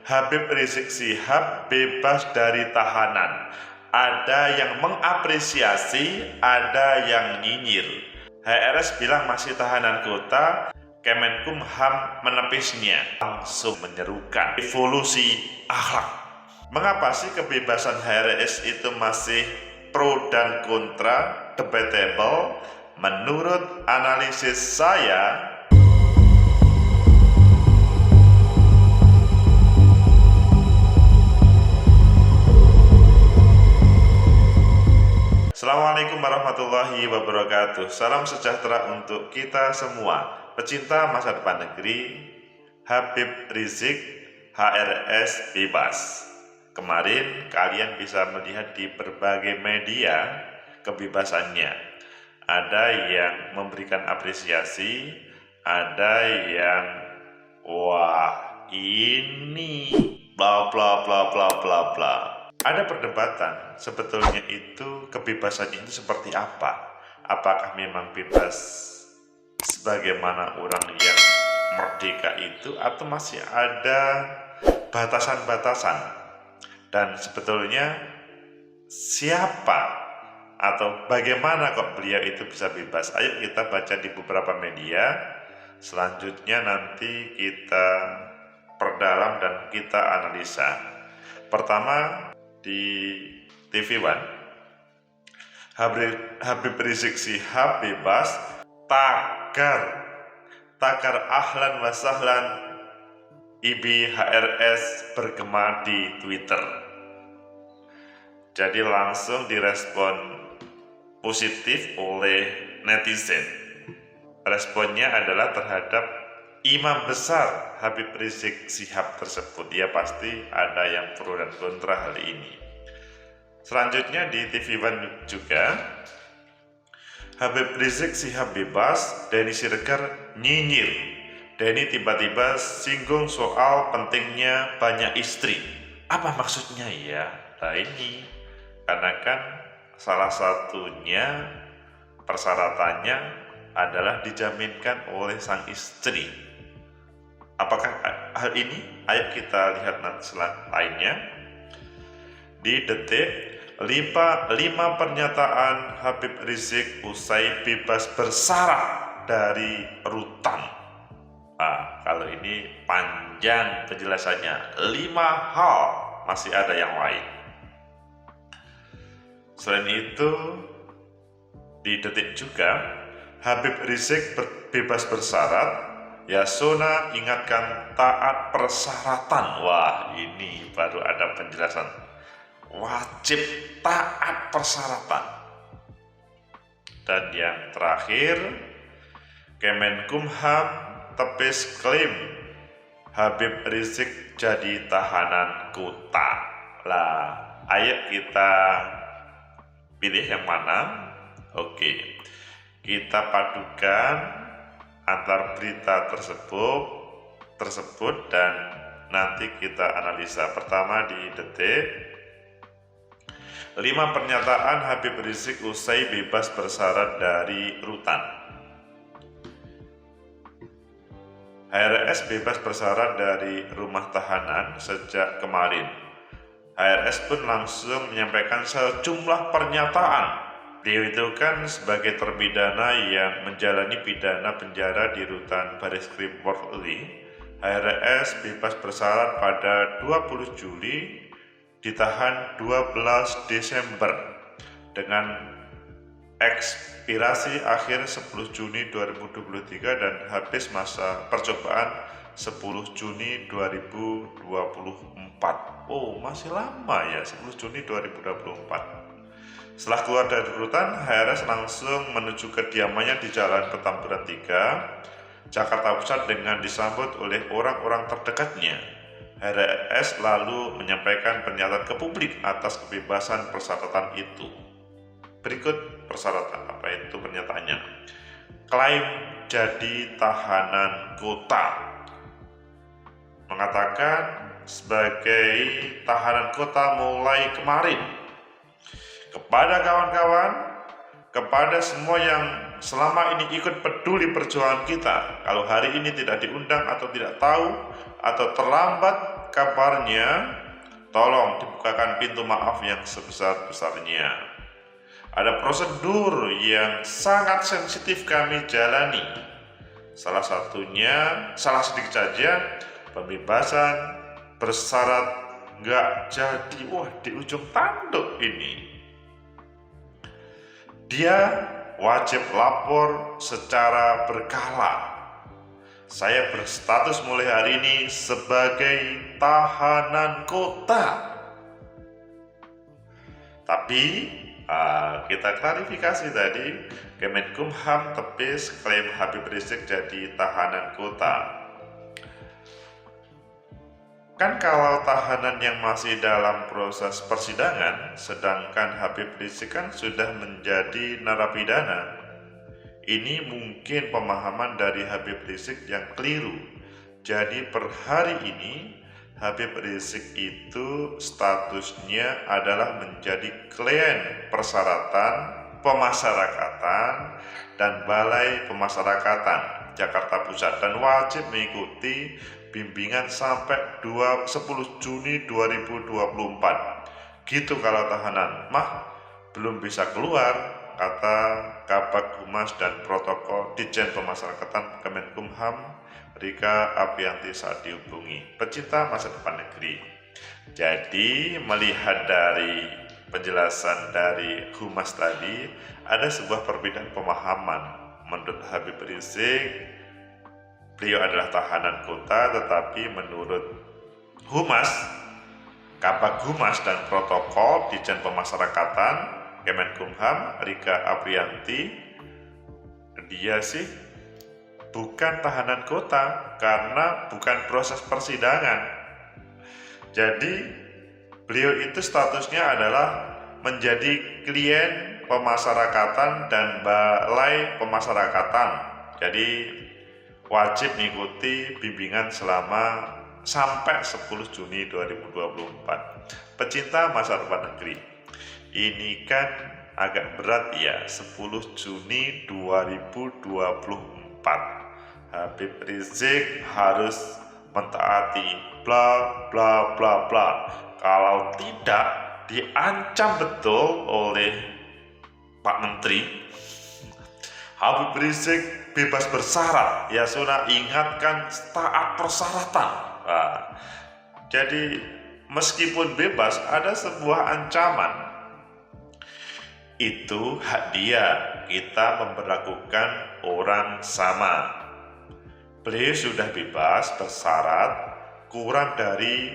Habib Rizik Syihab bebas dari tahanan. Ada yang mengapresiasi, ada yang nyinyir. HRS bilang masih tahanan kota, Kemenkumham menepisnya, langsung menyerukan evolusi akhlak. Mengapa sih kebebasan HRS itu masih pro dan kontra, debatable? Menurut analisis saya, Assalamualaikum warahmatullahi wabarakatuh. Salam sejahtera untuk kita semua, pecinta masa depan negeri. Habib Rizik HRS bebas. Kemarin kalian bisa melihat di berbagai media kebebasannya. Ada yang memberikan apresiasi, ada yang wah ini bla bla bla bla bla bla. Ada perdebatan, sebetulnya itu kebebasan itu seperti apa? Apakah memang bebas sebagaimana orang yang merdeka itu, atau masih ada batasan-batasan? Dan sebetulnya siapa atau bagaimana kok beliau itu bisa bebas? Ayo kita baca di beberapa media. Selanjutnya nanti kita perdalam dan kita analisa. Pertama, di TV One, Habib Rizik Syihab bebas, takar ahlan wa sahlan IBHRS bergema di Twitter. Jadi langsung direspon positif oleh netizen. Responnya adalah terhadap imam besar Habib Rizik Syihab tersebut. Ya pasti ada yang pro dan kontra hal ini. Selanjutnya di TV One juga, Habib Rizik Syihab bebas, Denny Siregar nyinyir. Denny tiba-tiba singgung soal pentingnya banyak istri. Apa maksudnya ya? Nah ini, karena kan salah satunya persyaratannya adalah dijaminkan oleh sang istri. Apakah hal ini? Ayo kita lihat nanti lainnya. Di Detik, 5 pernyataan Habib Rizik usai bebas bersyarat dari rutan. Kalau ini panjang penjelasannya, 5 hal, masih ada yang lain. Selain itu, di Detik juga, Habib Rizik bebas bersyarat, Yasona ingatkan taat persyaratan. Wah, ini baru ada penjelasan. Wajib taat persyaratan. Dan yang terakhir, Kemenkumham tepis klaim Habib Rizik jadi tahanan kota. Lah, ayo kita pilih yang mana? Oke, kita padukan antar berita tersebut dan nanti kita analisa. Pertama di Detik, 5 pernyataan Habib Rizik usai bebas bersyarat dari rutan. HRS bebas bersyarat dari rumah tahanan sejak kemarin. HRS pun langsung menyampaikan sejumlah pernyataan. Beliau itu kan sebagai terpidana yang menjalani pidana penjara di rutan Bareskrim Polri. HRS bebas bersyarat pada 20 Juli, ditahan 12 Desember dengan ekspirasi akhir 10 Juni 2023 dan habis masa percobaan 10 Juni 2024. Oh, masih lama ya, 10 Juni 2024. Setelah keluar dari rutan, HRS langsung menuju kediamannya di Jalan Petamburan 3, Jakarta Pusat dengan disambut oleh orang-orang terdekatnya. HRS lalu menyampaikan pernyataan ke publik atas kebebasan persyaratan itu. Berikut persyaratan, apa itu pernyataannya. Klaim jadi tahanan kota. Mengatakan sebagai tahanan kota mulai kemarin. Kepada kawan-kawan, kepada semua yang selama ini ikut peduli perjuangan kita, kalau hari ini tidak diundang atau tidak tahu atau terlambat kabarnya? Tolong dibukakan pintu maaf yang sebesar-besarnya. Ada prosedur yang sangat sensitif kami jalani. Salah sedikit saja, pembebasan bersyarat nggak jadi. Wah, di ujung tanduk ini. Dia wajib lapor secara berkala. Saya berstatus mulai hari ini sebagai tahanan kota. Tapi kita klarifikasi tadi, Kemenkumham tepis klaim Habib Rizik jadi tahanan kota. Kan kalau tahanan yang masih dalam proses persidangan, sedangkan Habib Rizik kan sudah menjadi narapidana. Ini mungkin pemahaman dari Habib Rizik yang keliru. Jadi per hari ini Habib Rizik itu statusnya adalah menjadi klien persyaratan pemasyarakatan dan Balai Pemasyarakatan Jakarta Pusat dan wajib mengikuti bimbingan sampai 10 Juni 2024. Gitu kalau tahanan. Belum bisa keluar, kata Kabag Humas dan Protokol Ditjen Pemasyarakatan Kemenkumham Rika Aprianti saat dihubungi pecinta masa depan negeri. Jadi melihat dari penjelasan dari Humas tadi, ada sebuah perbedaan pemahaman. Menurut Habib Rizik, beliau adalah tahanan kota, tetapi menurut Humas, Kabag Humas dan Protokol Ditjen Pemasyarakatan Kemenkumham Rika Aprianti, dia sih bukan tahanan kota karena bukan proses persidangan. Jadi beliau itu statusnya adalah menjadi klien pemasyarakatan dan Balai Pemasyarakatan. Jadi wajib mengikuti bimbingan selama sampai 10 Juni 2024. Pecinta masa depan negeri, ini kan agak berat ya, 10 Juni 2024. Habib Rizik harus mentaati bla bla bla bla. Kalau tidak, diancam betul oleh Pak Menteri. Habib Rizik bebas bersyarat. Yasona ingatkan taat persyaratan. Jadi meskipun bebas, ada sebuah ancaman. Itu hak dia. Kita memperlakukan orang sama. Beliau sudah bebas bersyarat, kurang dari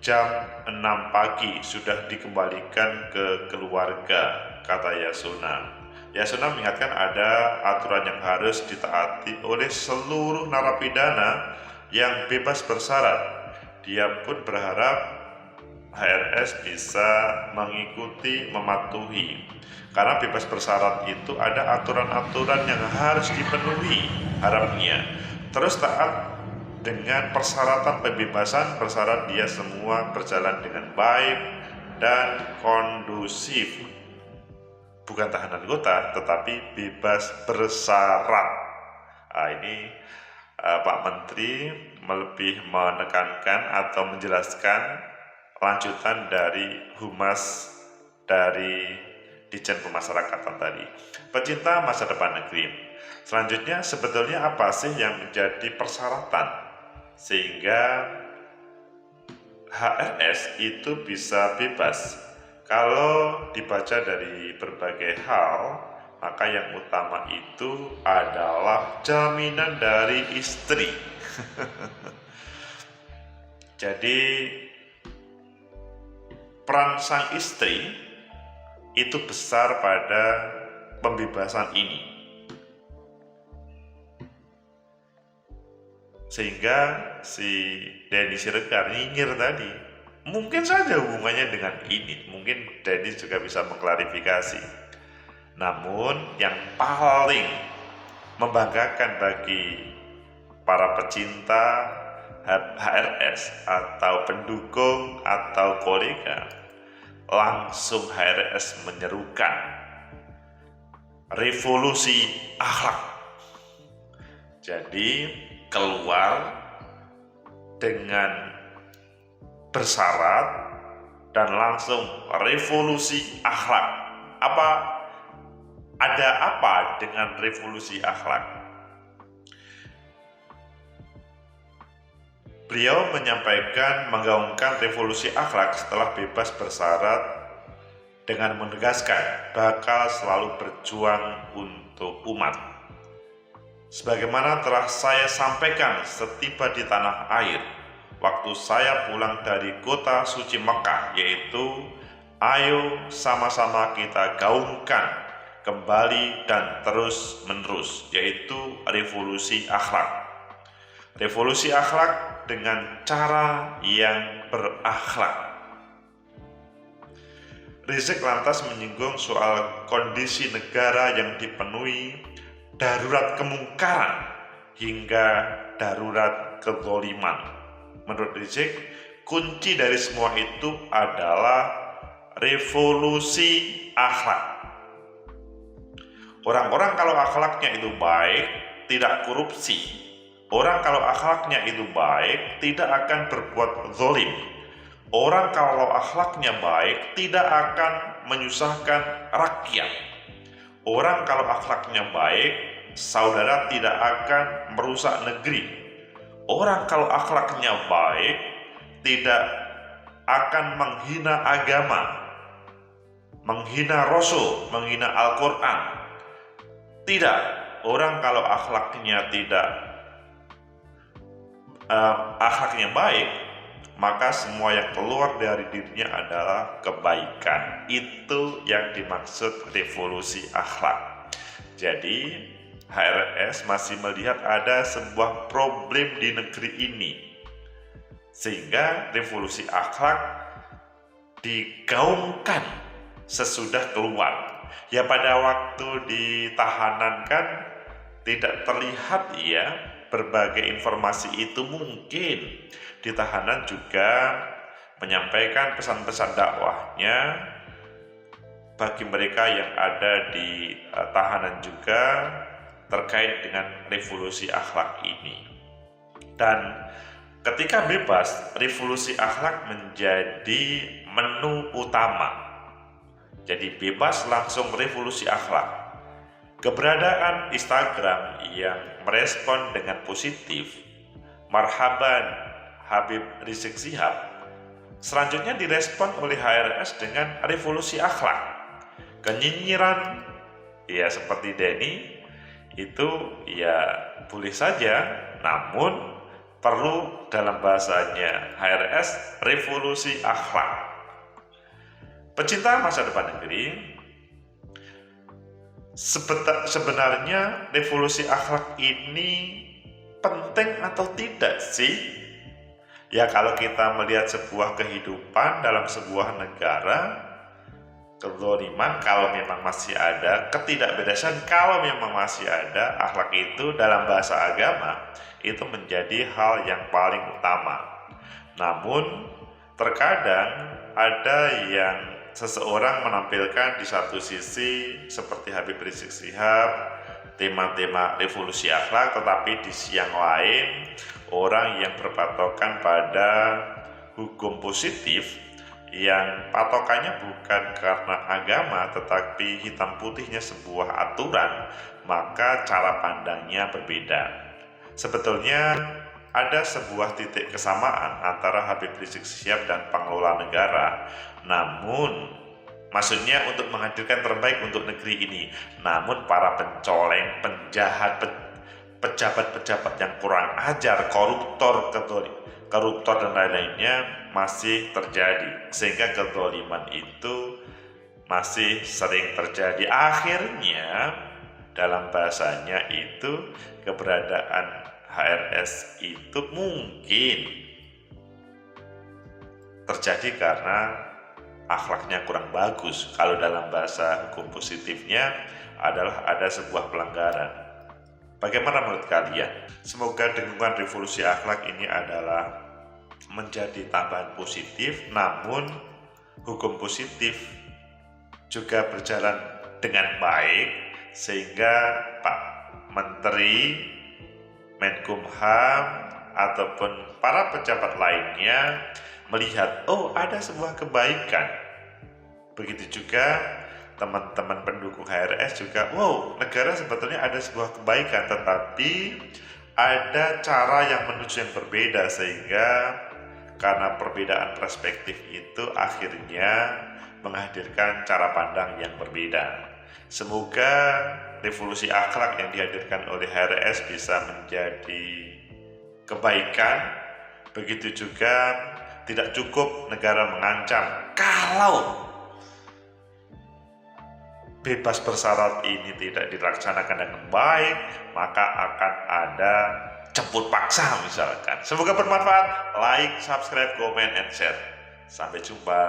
jam 6 pagi sudah dikembalikan ke keluarga, kata Yasona. Yasona mengingatkan ada aturan yang harus ditaati oleh seluruh narapidana yang bebas bersyarat. Dia pun berharap HRS bisa mengikuti, mematuhi. Karena bebas bersyarat itu ada aturan-aturan yang harus dipenuhi, harapnya. Terus taat dengan persyaratan pembebasan bersyarat, dia semua berjalan dengan baik dan kondusif. Bukan tahanan kota, tetapi bebas bersyarat. Ini Pak Menteri lebih menekankan atau menjelaskan lanjutan dari Humas dari Ditjen Pemasyarakatan tadi. Pecinta masa depan negeri, selanjutnya sebetulnya apa sih yang menjadi persyaratan sehingga HRS itu bisa bebas? Kalau dibaca dari berbagai hal, maka yang utama itu adalah jaminan dari istri. Jadi peran sang istri itu besar pada pembebasan ini. Sehingga si Denny Siregar nyinyir tadi, mungkin saja hubungannya dengan ini. Mungkin Denny juga bisa mengklarifikasi. Namun yang paling membanggakan bagi para pecinta HRS atau pendukung atau kolega, langsung HRS menyerukan revolusi akhlak. Jadi keluar dengan bersyarat dan langsung revolusi akhlak. Ada apa dengan revolusi akhlak? Beliau menyampaikan menggaungkan revolusi akhlak setelah bebas bersyarat dengan menegaskan bakal selalu berjuang untuk umat. Sebagaimana telah saya sampaikan setiba di tanah air, waktu saya pulang dari kota suci Mekah, yaitu ayo sama-sama kita gaungkan kembali dan terus menerus, yaitu revolusi akhlak. Revolusi akhlak dengan cara yang berakhlak. Rizik lantas menyinggung soal kondisi negara yang dipenuhi darurat kemungkaran hingga darurat kezaliman. Menurut Rizik, kunci dari semua itu adalah revolusi akhlak. Orang-orang kalau akhlaknya itu baik, tidak korupsi. Orang kalau akhlaknya itu baik, tidak akan berbuat zalim. Orang kalau akhlaknya baik, tidak akan menyusahkan rakyat. Orang kalau akhlaknya baik, saudara tidak akan merusak negeri. Orang kalau akhlaknya baik, tidak akan menghina agama, menghina Rasul, menghina Al-Quran. Tidak, orang kalau akhlaknya akhlaknya baik, maka semua yang keluar dari dirinya adalah kebaikan. Itu yang dimaksud revolusi akhlak. Jadi HRS masih melihat ada sebuah problem di negeri ini, sehingga revolusi akhlak digaungkan sesudah keluar. Ya, pada waktu ditahanan kan tidak terlihat ya berbagai informasi itu. Mungkin di tahanan juga menyampaikan pesan-pesan dakwahnya bagi mereka yang ada di tahanan juga terkait dengan revolusi akhlak ini. Dan ketika bebas, revolusi akhlak menjadi menu utama. Jadi bebas langsung revolusi akhlak. Keberadaan Instagram yang merespon dengan positif, marhaban Habib Rizik Syihab, selanjutnya direspon oleh HRS dengan revolusi akhlak. Kenyinyiran ya seperti Denny itu ya boleh saja, namun perlu dalam bahasanya HRS revolusi akhlak. Pecinta masa depan negeri, sebenarnya revolusi akhlak ini penting atau tidak sih? Ya, kalau kita melihat sebuah kehidupan dalam sebuah negara, kezaliman kalau memang masih ada, ketidakberesan kalau memang masih ada, akhlak itu dalam bahasa agama itu menjadi hal yang paling utama. Namun terkadang ada yang seseorang menampilkan di satu sisi seperti Habib Rizik Syihab tema-tema revolusi akhlak, tetapi di sisi yang lain orang yang berpatokan pada hukum positif yang patokannya bukan karena agama tetapi hitam putihnya sebuah aturan, maka cara pandangnya berbeda. Sebetulnya ada sebuah titik kesamaan antara Habib Rizik Syihab dan pengelola negara. Namun, maksudnya untuk menghadirkan terbaik untuk negeri ini. Namun para pencoleng, penjahat, pejabat-pejabat yang kurang ajar, koruptor dan lain-lainnya masih terjadi. Sehingga kezaliman itu masih sering terjadi. Akhirnya, dalam bahasanya itu keberadaan HRS itu mungkin terjadi karena akhlaknya kurang bagus. Kalau dalam bahasa hukum positifnya adalah ada sebuah pelanggaran. Bagaimana menurut kalian? Semoga dengungan revolusi akhlak ini adalah menjadi tambahan positif, namun hukum positif juga berjalan dengan baik sehingga Pak Menteri, Menkumham ataupun para pejabat lainnya melihat, oh ada sebuah kebaikan. Begitu juga teman-teman pendukung HRS juga, wow, negara sebetulnya ada sebuah kebaikan, tetapi ada cara yang menuju yang berbeda, sehingga karena perbedaan perspektif itu akhirnya menghadirkan cara pandang yang berbeda. Semoga revolusi akhlak yang dihadirkan oleh HRS bisa menjadi kebaikan. Begitu juga tidak cukup negara mengancam, kalau bebas bersyarat ini tidak dilaksanakan dengan baik, maka akan ada jemput paksa misalkan. Semoga bermanfaat. Like, subscribe, comment, and share. Sampai jumpa.